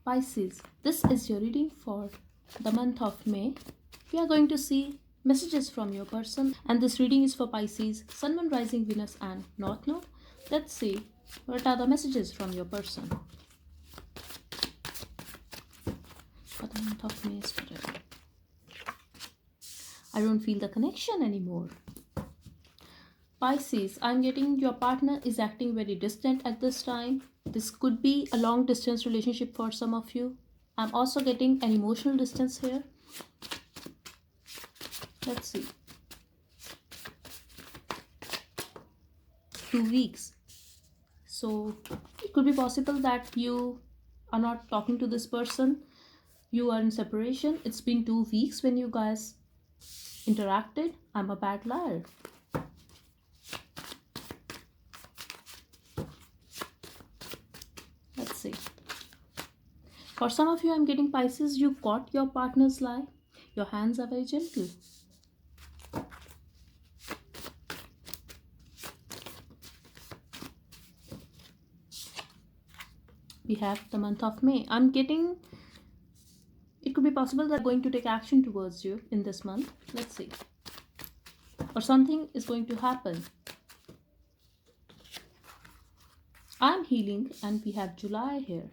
Pisces, this is your reading for the month of May. We are going to see messages from your person, and this reading is for Pisces, Sun, Moon, Rising, Venus, and North Node. Let's see what are the messages from your person for the month of May. Spirit, I don't feel the connection anymore. Pisces, I'm getting your partner is acting very distant at this time. This could be a long distance relationship for some of you. I'm also getting an emotional distance here. Let's see. 2 weeks. So it could be possible that you are not talking to this person. You are in separation. It's been 2 weeks when you guys interacted. I'm a bad liar. Let's see. For some of you, I'm getting Pisces, you caught your partner's lie. Your hands are very gentle. We have the month of May. I'm getting, it could be possible that they're going to take action towards you in this month. Let's see. Or something is going to happen. I'm healing, and we have July here.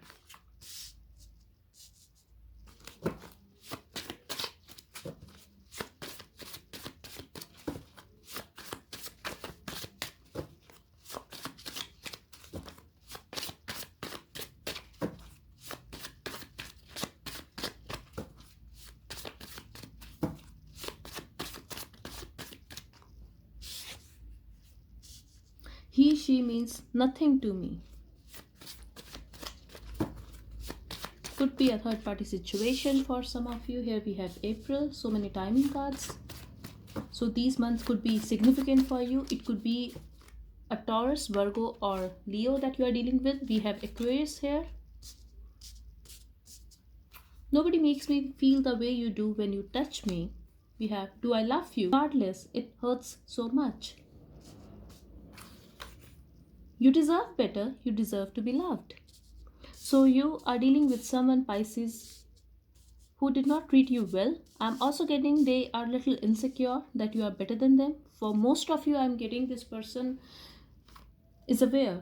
He, she means nothing to me. Could be a third party situation for some of you. Here we have April, so many timing cards. So these months could be significant for you. It could be a Taurus, Virgo, or Leo that you are dealing with. We have Aquarius here. Nobody makes me feel the way you do when you touch me. We have Do I love you? Regardless, it hurts so much. You deserve better. You deserve to be loved. So you are dealing with someone, Pisces, who did not treat you well. I'm also getting they are a little insecure that you are better than them. For most of you, I'm getting this person is aware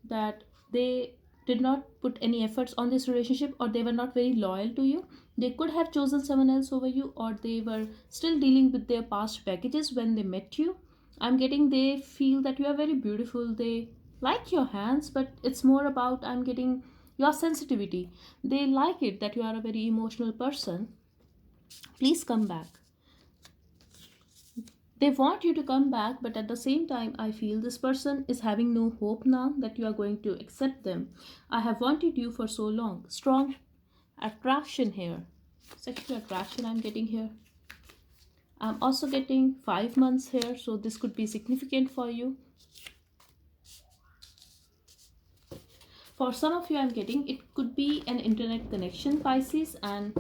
that they did not put any efforts on this relationship, or they were not very loyal to you. They could have chosen someone else over you, or they were still dealing with their past packages when they met you. I'm getting they feel that you are very beautiful. They like your hands, but it's more about, I'm getting your sensitivity. They like it that you are a very emotional person. Please come back. They want you to come back, but at the same time, I feel this person is having no hope now that you are going to accept them. I have wanted you for so long. Strong attraction here. Sexual attraction I'm getting here. I'm also getting 5 months here, so this could be significant for you. For some of you, I'm getting it could be an internet connection, Pisces, and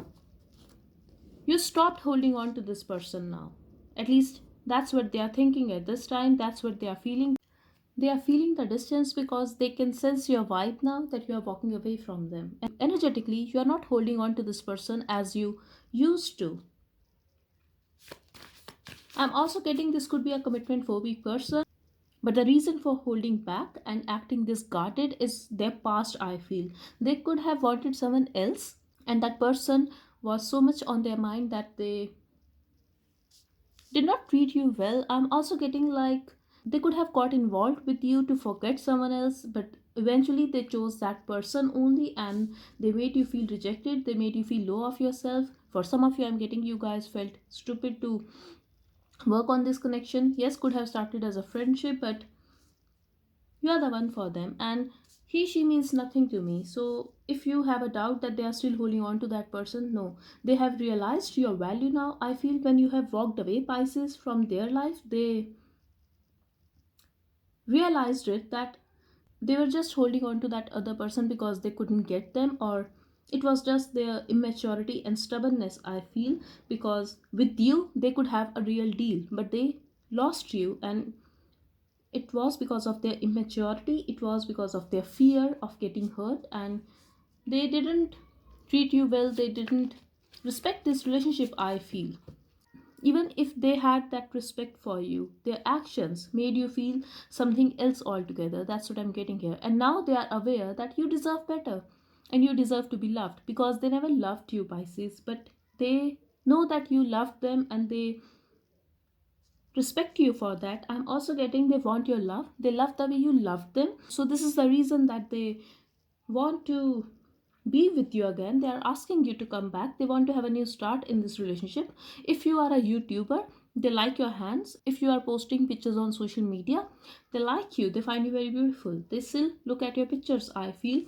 you stopped holding on to this person now. At least that's what they are thinking at this time. That's what they are feeling. They are feeling the distance because they can sense your vibe now that you are walking away from them. And energetically, you are not holding on to this person as you used to. I'm also getting this could be a commitment phobic person. But the reason for holding back and acting this guarded is their past, I feel. They could have wanted someone else, and that person was so much on their mind that they did not treat you well. I'm also getting like they could have got involved with you to forget someone else, but eventually they chose that person only, and they made you feel rejected. They made you feel low of yourself. For some of you, I'm getting you guys felt stupid to work on this connection. Yes, could have started as a friendship, but you are the one for them, and he, she means nothing to me. So if you have a doubt that they are still holding on to that person, no, they have realized your value now. I feel when you have walked away, Pisces, from their life, they realized it that they were just holding on to that other person because they couldn't get them, or it was just their immaturity and stubbornness, I feel, because with you they could have a real deal, but they lost you, and it was because of their immaturity. It was because of their fear of getting hurt, and they didn't treat you well, they didn't respect this relationship, I feel. Even if they had that respect for you, their actions made you feel something else altogether. That's what I'm getting here. And now they are aware that you deserve better and you deserve to be loved, because they never loved you, Pisces, but they know that you loved them and they respect you for that. I'm also getting they want your love. They love the way you love them. So this is the reason that they want to be with you again. They are asking you to come back. They want to have a new start in this relationship. If you are a YouTuber, they like your hands. If you are posting pictures on social media, they like you. They find you very beautiful. They still look at your pictures, I feel.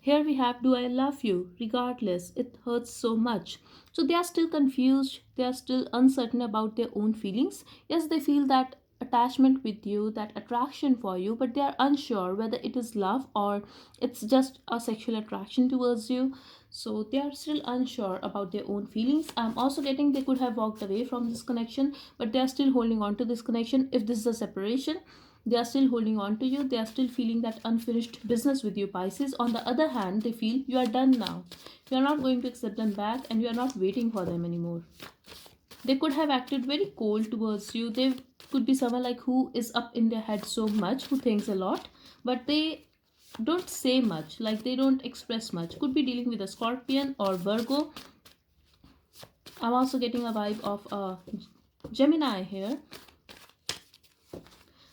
Here we have, do I love you? Regardless, it hurts so much. So they are still confused, they are still uncertain about their own feelings. Yes, they feel that attachment with you, that attraction for you, but they are unsure whether it is love or it's just a sexual attraction towards you. So they are still unsure about their own feelings. I'm also getting they could have walked away from this connection, but they are still holding on to this connection. If this is a separation, they are still holding on to you. They are still feeling that unfinished business with you, Pisces. On the other hand, they feel you are done now. You are not going to accept them back and you are not waiting for them anymore. They could have acted very cold towards you. They could be someone like who is up in their head so much, who thinks a lot, but they don't say much, like they don't express much. Could be dealing with a Scorpion or Virgo. I'm also getting a vibe of a Gemini here.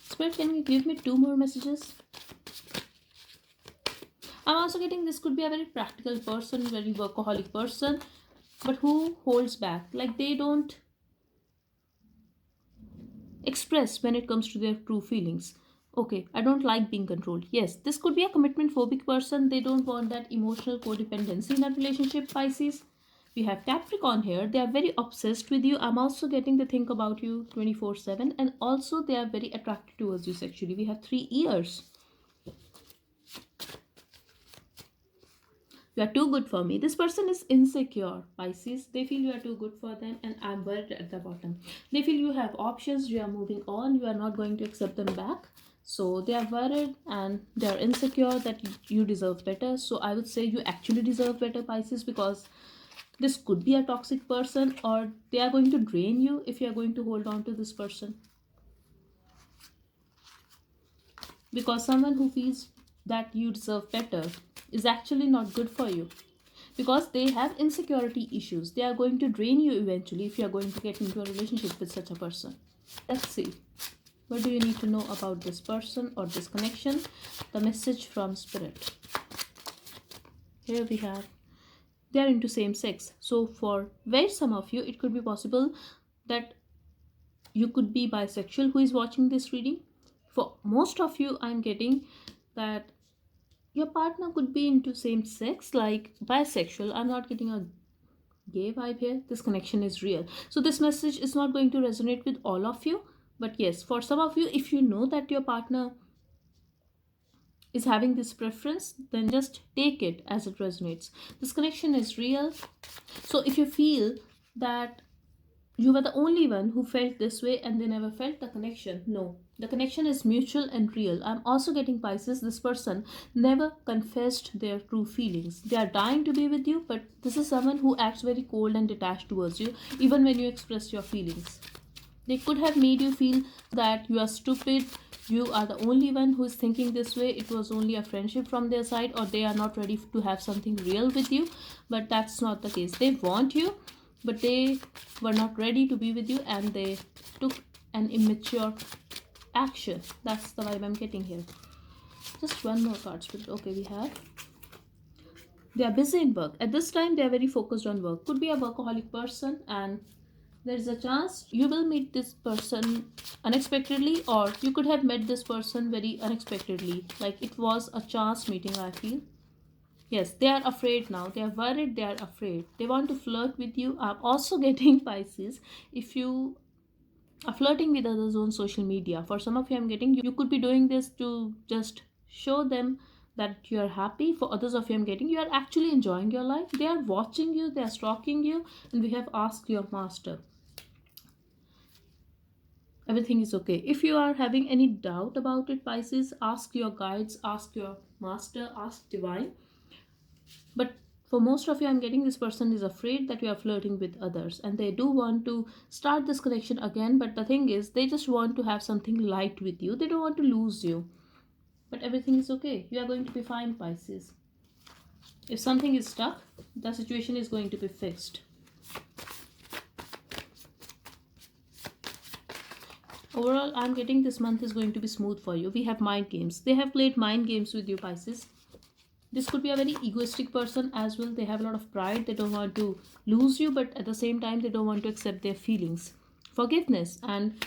Spirit, can you give me two more messages? I'm also getting this could be a very practical person, very workaholic person, but who holds back. Like they don't express when it comes to their true feelings. Okay, I don't like being controlled. Yes, this could be a commitment phobic person. They don't want that emotional codependency in a relationship, Pisces. We have Capricorn here. They are very obsessed with you. I'm also getting to think about you 24/7, and also they are very attracted towards you sexually. We have 3 ears. You are too good for me. This person is insecure, Pisces. They feel you are too good for them, and I'm worried at the bottom. They feel you have options, you are moving on, you are not going to accept them back. So they are worried and they are insecure that you deserve better. So I would say you actually deserve better, Pisces, because this could be a toxic person or they are going to drain you if you are going to hold on to this person. Because someone who feels that you deserve better is actually not good for you, because they have insecurity issues. They are going to drain you eventually if you are going to get into a relationship with such a person. Let's see, what do you need to know about this person or this connection? The message from Spirit. Here we have, they are into same sex. So for very some of you, it could be possible that you could be bisexual who is watching this reading. For most of you, I'm getting that your partner could be into same sex, like bisexual. I'm not getting a gay vibe here. This connection is real. So this message is not going to resonate with all of you, but yes, for some of you, if you know that your partner is having this preference, then just take it as it resonates. This connection is real. So if you feel that you were the only one who felt this way and they never felt the connection, no, the connection is mutual and real. I'm also getting, Pisces, this person never confessed their true feelings. They are dying to be with you, but this is someone who acts very cold and detached towards you even when you express your feelings. They could have made you feel that you are stupid, you are the only one who is thinking this way, it was only a friendship from their side, or they are not ready to have something real with you. But that's not the case. They want you, but they were not ready to be with you and they took an immature action. That's the vibe I'm getting here. Just one more card, Spirit. Okay, we have, they are busy in work. At this time, they are very focused on work. Could be a workaholic person, and there is a chance you will meet this person unexpectedly, or you could have met this person very unexpectedly. Like it was a chance meeting, I feel. Yes, they are afraid now. They are worried, they are afraid. They want to flirt with you. I'm also getting, Pisces, if you are flirting with others on social media. For some of you, I'm getting you could be doing this to just show them that you are happy. For others of you, I'm getting you are actually enjoying your life. They are watching you, they are stalking you, and we have asked your master. Everything is okay. If you are having any doubt about it, Pisces, ask your guides, ask your master, ask divine. But For most of you, I'm getting this person is afraid that you are flirting with others and they do want to start this connection again. But the thing is, they just want to have something light with you, they don't want to lose you. But everything is okay. You are going to be fine, Pisces. If something is stuck, the situation is going to be fixed. Overall, I'm getting this month is going to be smooth for you. We have mind games. They have played mind games with you, Pisces. This could be a very egoistic person as well. They have a lot of pride. They don't want to lose you, but at the same time, they don't want to accept their feelings. Forgiveness, and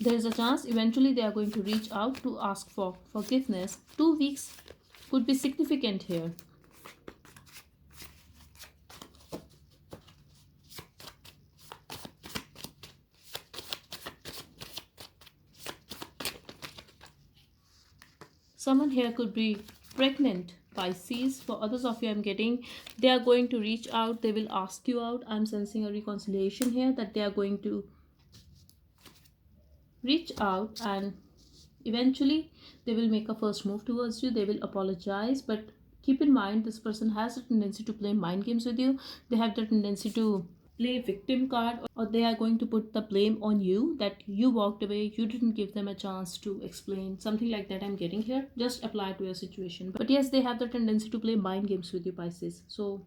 there is a chance eventually they are going to reach out to ask for forgiveness. 2 weeks could be significant here. Someone here could be pregnant, Pisces. For others of you, I'm getting they are going to reach out, they will ask you out. I'm sensing a reconciliation here, that they are going to reach out and eventually they will make a first move towards you. They will apologize, but keep in mind this person has a tendency to play mind games with you. They have the tendency to play victim card, or they are going to put the blame on you that you walked away, you didn't give them a chance to explain, something like that. I'm getting here, just apply to your situation. But yes, they have the tendency to play mind games with you, Pisces, so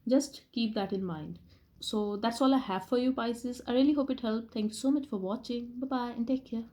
just keep that in mind. So that's all I have for you, Pisces. I really hope it helped. Thank you so much for watching. Bye bye and take care.